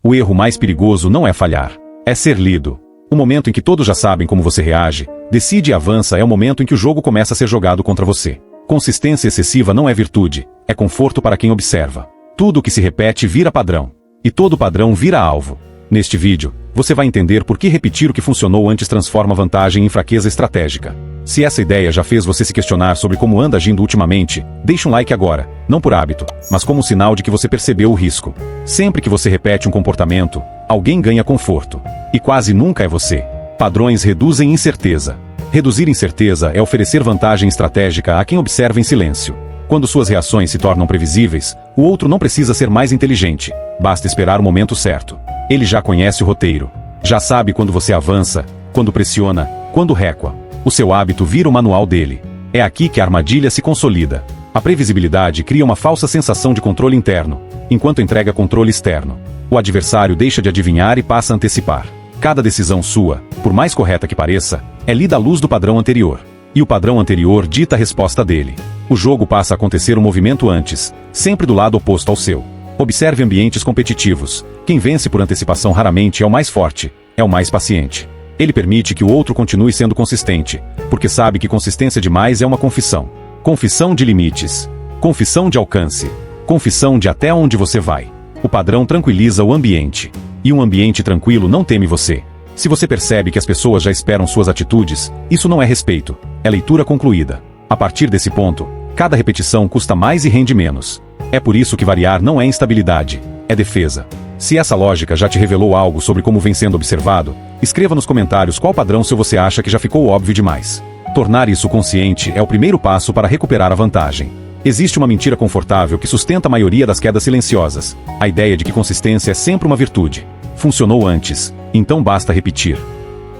O erro mais perigoso não é falhar, é ser lido. O momento em que todos já sabem como você reage, decide e avança é o momento em que o jogo começa a ser jogado contra você. Consistência excessiva não é virtude, é conforto para quem observa. Tudo o que se repete vira padrão. E todo padrão vira alvo. Neste vídeo, você vai entender por que repetir o que funcionou antes transforma vantagem em fraqueza estratégica. Se essa ideia já fez você se questionar sobre como anda agindo ultimamente, deixe um like agora, não por hábito, mas como um sinal de que você percebeu o risco. Sempre que você repete um comportamento, alguém ganha conforto. E quase nunca é você. Padrões reduzem incerteza. Reduzir incerteza é oferecer vantagem estratégica a quem observa em silêncio. Quando suas reações se tornam previsíveis, o outro não precisa ser mais inteligente, basta esperar o momento certo. Ele já conhece o roteiro. Já sabe quando você avança, quando pressiona, quando recua. O seu hábito vira o manual dele. É aqui que a armadilha se consolida. A previsibilidade cria uma falsa sensação de controle interno, enquanto entrega controle externo. O adversário deixa de adivinhar e passa a antecipar. Cada decisão sua, por mais correta que pareça, é lida à luz do padrão anterior. E o padrão anterior dita a resposta dele. O jogo passa a acontecer um movimento antes, sempre do lado oposto ao seu. Observe ambientes competitivos. Quem vence por antecipação raramente é o mais forte, é o mais paciente. Ele permite que o outro continue sendo consistente, porque sabe que consistência demais é uma confissão. Confissão de limites. Confissão de alcance. Confissão de até onde você vai. O padrão tranquiliza o ambiente. E um ambiente tranquilo não teme você. Se você percebe que as pessoas já esperam suas atitudes, isso não é respeito, é leitura concluída. A partir desse ponto, cada repetição custa mais e rende menos. É por isso que variar não é instabilidade, é defesa. Se essa lógica já te revelou algo sobre como vem sendo observado, escreva nos comentários qual padrão seu você acha que já ficou óbvio demais. Tornar isso consciente é o primeiro passo para recuperar a vantagem. Existe uma mentira confortável que sustenta a maioria das quedas silenciosas, a ideia de que consistência é sempre uma virtude. Funcionou antes, então basta repetir.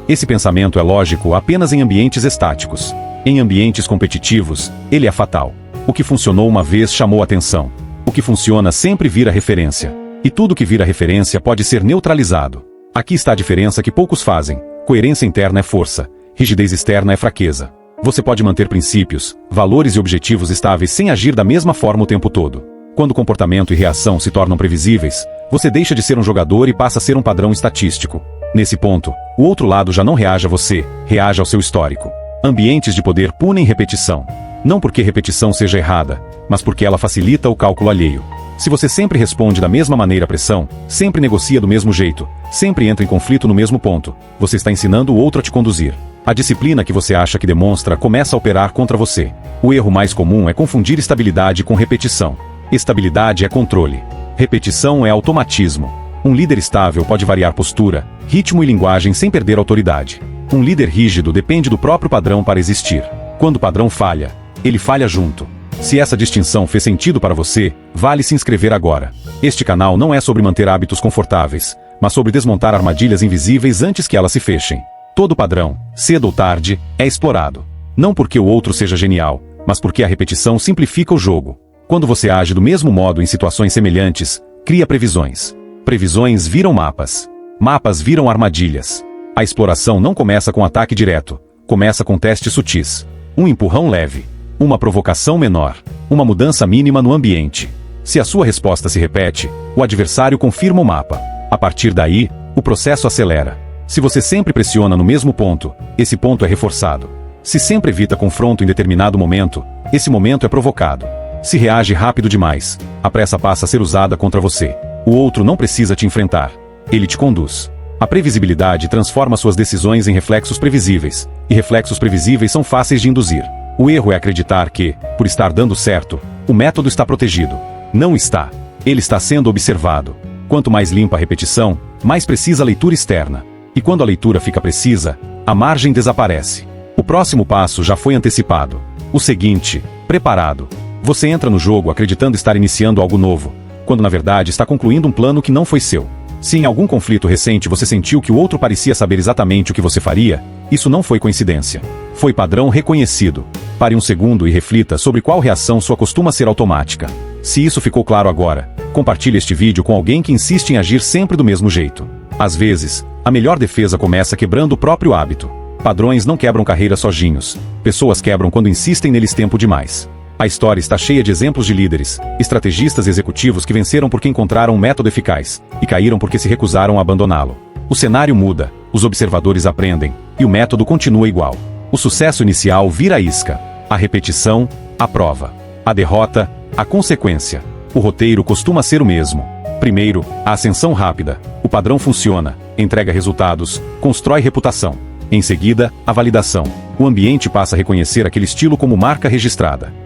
Esse pensamento é lógico apenas em ambientes estáticos. Em ambientes competitivos, ele é fatal. O que funcionou uma vez chamou atenção. O que funciona sempre vira referência. E tudo que vira referência pode ser neutralizado. Aqui está a diferença que poucos fazem. Coerência interna é força, rigidez externa é fraqueza. Você pode manter princípios, valores e objetivos estáveis sem agir da mesma forma o tempo todo. Quando comportamento e reação se tornam previsíveis, você deixa de ser um jogador e passa a ser um padrão estatístico. Nesse ponto, o outro lado já não reage a você, reage ao seu histórico. Ambientes de poder punem repetição. Não porque repetição seja errada, mas porque ela facilita o cálculo alheio. Se você sempre responde da mesma maneira à pressão, sempre negocia do mesmo jeito, sempre entra em conflito no mesmo ponto, você está ensinando o outro a te conduzir. A disciplina que você acha que demonstra começa a operar contra você. O erro mais comum é confundir estabilidade com repetição. Estabilidade é controle. Repetição é automatismo. Um líder estável pode variar postura, ritmo e linguagem sem perder autoridade. Um líder rígido depende do próprio padrão para existir. Quando o padrão falha, ele falha junto. Se essa distinção fez sentido para você, vale se inscrever agora. Este canal não é sobre manter hábitos confortáveis, mas sobre desmontar armadilhas invisíveis antes que elas se fechem. Todo padrão, cedo ou tarde, é explorado. Não porque o outro seja genial, mas porque a repetição simplifica o jogo. Quando você age do mesmo modo em situações semelhantes, cria previsões. Previsões viram mapas. Mapas viram armadilhas. A exploração não começa com ataque direto, começa com testes sutis. Um empurrão leve. Uma provocação menor. Uma mudança mínima no ambiente. Se a sua resposta se repete, o adversário confirma o mapa. A partir daí, o processo acelera. Se você sempre pressiona no mesmo ponto, esse ponto é reforçado. Se sempre evita confronto em determinado momento, esse momento é provocado. Se reage rápido demais, a pressa passa a ser usada contra você. O outro não precisa te enfrentar. Ele te conduz. A previsibilidade transforma suas decisões em reflexos previsíveis, e reflexos previsíveis são fáceis de induzir. O erro é acreditar que, por estar dando certo, o método está protegido. Não está. Ele está sendo observado. Quanto mais limpa a repetição, mais precisa a leitura externa. E quando a leitura fica precisa, a margem desaparece. O próximo passo já foi antecipado. O seguinte, preparado. Você entra no jogo acreditando estar iniciando algo novo, quando na verdade está concluindo um plano que não foi seu. Se em algum conflito recente você sentiu que o outro parecia saber exatamente o que você faria, isso não foi coincidência. Foi padrão reconhecido. Pare um segundo e reflita sobre qual reação sua costuma ser automática. Se isso ficou claro agora, compartilhe este vídeo com alguém que insiste em agir sempre do mesmo jeito. Às vezes, a melhor defesa começa quebrando o próprio hábito. Padrões não quebram carreiras sozinhos. Pessoas quebram quando insistem neles tempo demais. A história está cheia de exemplos de líderes, estrategistas e executivos que venceram porque encontraram um método eficaz, e caíram porque se recusaram a abandoná-lo. O cenário muda, os observadores aprendem, e o método continua igual. O sucesso inicial vira a isca, a repetição, a prova. A derrota, a consequência. O roteiro costuma ser o mesmo. Primeiro, a ascensão rápida. O padrão funciona, entrega resultados, constrói reputação. Em seguida, a validação. O ambiente passa a reconhecer aquele estilo como marca registrada.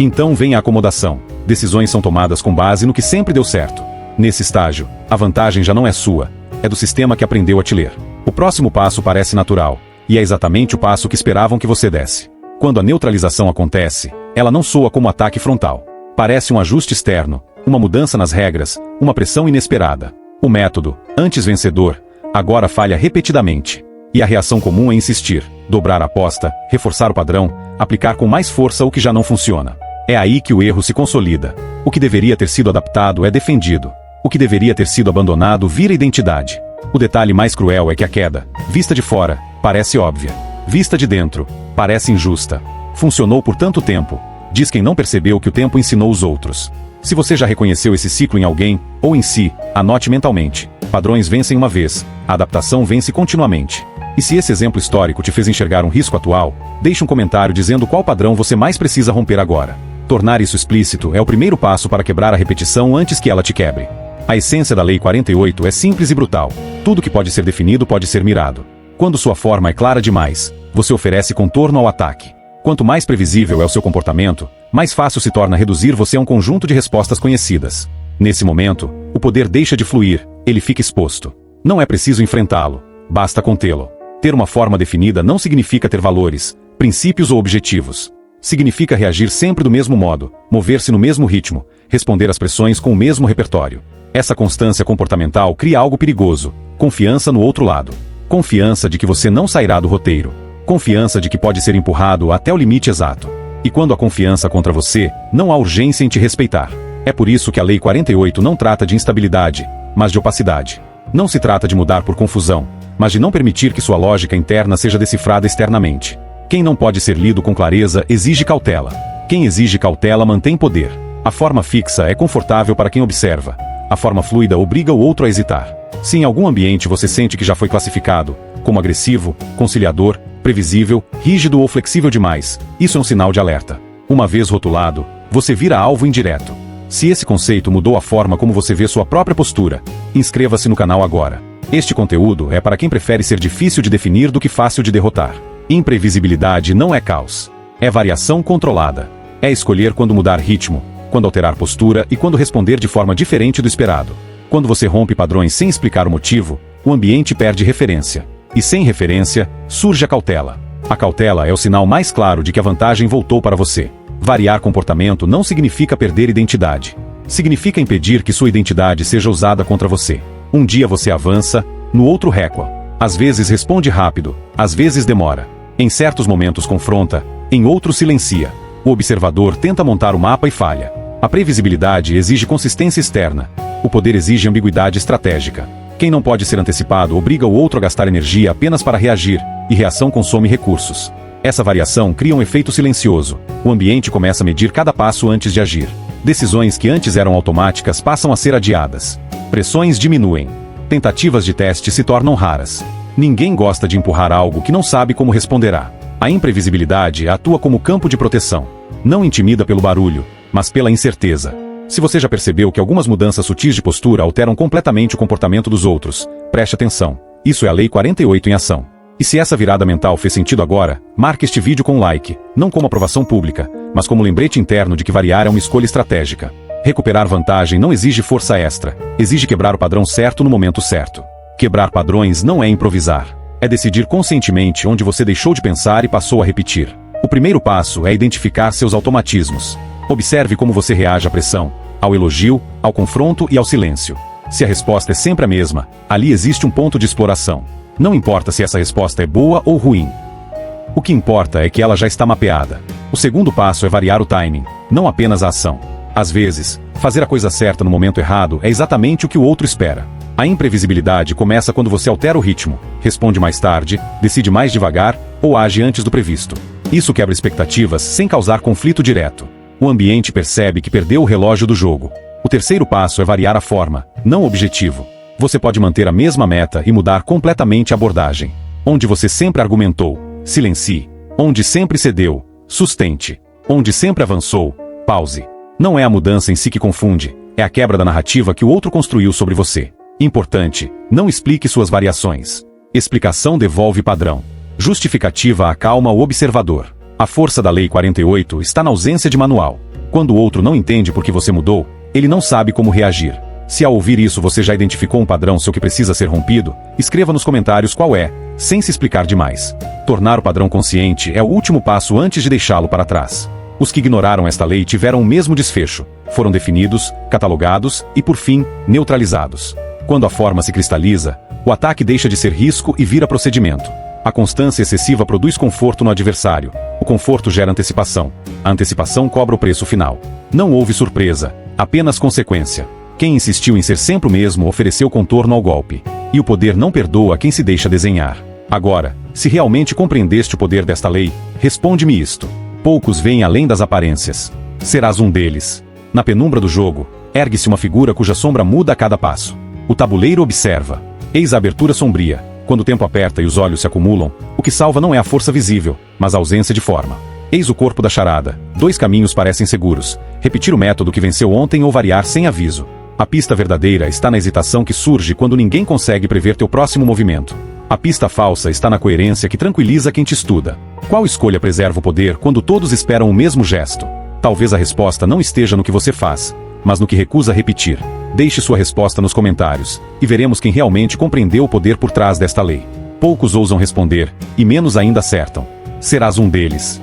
Então vem a acomodação. Decisões são tomadas com base no que sempre deu certo. Nesse estágio, a vantagem já não é sua, é do sistema que aprendeu a te ler. O próximo passo parece natural, e é exatamente o passo que esperavam que você desse. Quando a neutralização acontece, ela não soa como ataque frontal. Parece um ajuste externo, uma mudança nas regras, uma pressão inesperada. O método, antes vencedor, agora falha repetidamente. E a reação comum é insistir, dobrar a aposta, reforçar o padrão, aplicar com mais força o que já não funciona. É aí que o erro se consolida. O que deveria ter sido adaptado é defendido. O que deveria ter sido abandonado vira identidade. O detalhe mais cruel é que a queda, vista de fora, parece óbvia. Vista de dentro, parece injusta. Funcionou por tanto tempo, diz quem não percebeu que o tempo ensinou os outros. Se você já reconheceu esse ciclo em alguém, ou em si, anote mentalmente. Padrões vencem uma vez, a adaptação vence continuamente. E se esse exemplo histórico te fez enxergar um risco atual, deixe um comentário dizendo qual padrão você mais precisa romper agora. Tornar isso explícito é o primeiro passo para quebrar a repetição antes que ela te quebre. A essência da Lei 48 é simples e brutal. Tudo que pode ser definido pode ser mirado. Quando sua forma é clara demais, você oferece contorno ao ataque. Quanto mais previsível é o seu comportamento, mais fácil se torna reduzir você a um conjunto de respostas conhecidas. Nesse momento, o poder deixa de fluir, ele fica exposto. Não é preciso enfrentá-lo, basta contê-lo. Ter uma forma definida não significa ter valores, princípios ou objetivos. Significa reagir sempre do mesmo modo, mover-se no mesmo ritmo, responder às pressões com o mesmo repertório. Essa constância comportamental cria algo perigoso, confiança no outro lado. Confiança de que você não sairá do roteiro. Confiança de que pode ser empurrado até o limite exato. E quando há confiança contra você, não há urgência em te respeitar. É por isso que a Lei 48 não trata de instabilidade, mas de opacidade. Não se trata de mudar por confusão, mas de não permitir que sua lógica interna seja decifrada externamente. Quem não pode ser lido com clareza exige cautela. Quem exige cautela mantém poder. A forma fixa é confortável para quem observa. A forma fluida obriga o outro a hesitar. Se em algum ambiente você sente que já foi classificado como agressivo, conciliador, previsível, rígido ou flexível demais, isso é um sinal de alerta. Uma vez rotulado, você vira alvo indireto. Se esse conceito mudou a forma como você vê sua própria postura, inscreva-se no canal agora. Este conteúdo é para quem prefere ser difícil de definir do que fácil de derrotar. Imprevisibilidade não é caos. É variação controlada. É escolher quando mudar ritmo, quando alterar postura e quando responder de forma diferente do esperado. Quando você rompe padrões sem explicar o motivo, o ambiente perde referência. E sem referência, surge a cautela. A cautela é o sinal mais claro de que a vantagem voltou para você. Variar comportamento não significa perder identidade. Significa impedir que sua identidade seja usada contra você. Um dia você avança, no outro recua. Às vezes responde rápido, às vezes demora. Em certos momentos confronta, em outros silencia. O observador tenta montar o mapa e falha. A previsibilidade exige consistência externa. O poder exige ambiguidade estratégica. Quem não pode ser antecipado obriga o outro a gastar energia apenas para reagir, e reação consome recursos. Essa variação cria um efeito silencioso. O ambiente começa a medir cada passo antes de agir. Decisões que antes eram automáticas passam a ser adiadas. Pressões diminuem. Tentativas de teste se tornam raras. Ninguém gosta de empurrar algo que não sabe como responderá. A imprevisibilidade atua como campo de proteção. Não intimida pelo barulho, mas pela incerteza. Se você já percebeu que algumas mudanças sutis de postura alteram completamente o comportamento dos outros, preste atenção. Isso é a Lei 48 em ação. E se essa virada mental fez sentido agora, marque este vídeo com um like, não como aprovação pública, mas como lembrete interno de que variar é uma escolha estratégica. Recuperar vantagem não exige força extra, exige quebrar o padrão certo no momento certo. Quebrar padrões não é improvisar. É decidir conscientemente onde você deixou de pensar e passou a repetir. O primeiro passo é identificar seus automatismos. Observe como você reage à pressão, ao elogio, ao confronto e ao silêncio. Se a resposta é sempre a mesma, ali existe um ponto de exploração. Não importa se essa resposta é boa ou ruim. O que importa é que ela já está mapeada. O segundo passo é variar o timing, não apenas a ação. Às vezes, fazer a coisa certa no momento errado é exatamente o que o outro espera. A imprevisibilidade começa quando você altera o ritmo, responde mais tarde, decide mais devagar ou age antes do previsto. Isso quebra expectativas sem causar conflito direto. O ambiente percebe que perdeu o relógio do jogo. O terceiro passo é variar a forma, não o objetivo. Você pode manter a mesma meta e mudar completamente a abordagem. Onde você sempre argumentou, silencie. Onde sempre cedeu, sustente. Onde sempre avançou, pause. Não é a mudança em si que confunde, é a quebra da narrativa que o outro construiu sobre você. Importante, não explique suas variações. Explicação devolve padrão. Justificativa acalma o observador. A força da Lei 48 está na ausência de manual. Quando o outro não entende por que você mudou, ele não sabe como reagir. Se ao ouvir isso você já identificou um padrão seu que precisa ser rompido, escreva nos comentários qual é, sem se explicar demais. Tornar o padrão consciente é o último passo antes de deixá-lo para trás. Os que ignoraram esta lei tiveram o mesmo desfecho. Foram definidos, catalogados e, por fim, neutralizados. Quando a forma se cristaliza, o ataque deixa de ser risco e vira procedimento. A constância excessiva produz conforto no adversário. O conforto gera antecipação. A antecipação cobra o preço final. Não houve surpresa, apenas consequência. Quem insistiu em ser sempre o mesmo ofereceu contorno ao golpe. E o poder não perdoa quem se deixa desenhar. Agora, se realmente compreendeste o poder desta lei, responde-me isto. Poucos veem além das aparências. Serás um deles. Na penumbra do jogo, ergue-se uma figura cuja sombra muda a cada passo. O tabuleiro observa. Eis a abertura sombria. Quando o tempo aperta e os olhos se acumulam, o que salva não é a força visível, mas a ausência de forma. Eis o corpo da charada. 2 caminhos parecem seguros. Repetir o método que venceu ontem ou variar sem aviso. A pista verdadeira está na hesitação que surge quando ninguém consegue prever teu próximo movimento. A pista falsa está na coerência que tranquiliza quem te estuda. Qual escolha preserva o poder quando todos esperam o mesmo gesto? Talvez a resposta não esteja no que você faz, mas no que recusa repetir. Deixe sua resposta nos comentários, e veremos quem realmente compreendeu o poder por trás desta lei. Poucos ousam responder, e menos ainda acertam. Serás um deles.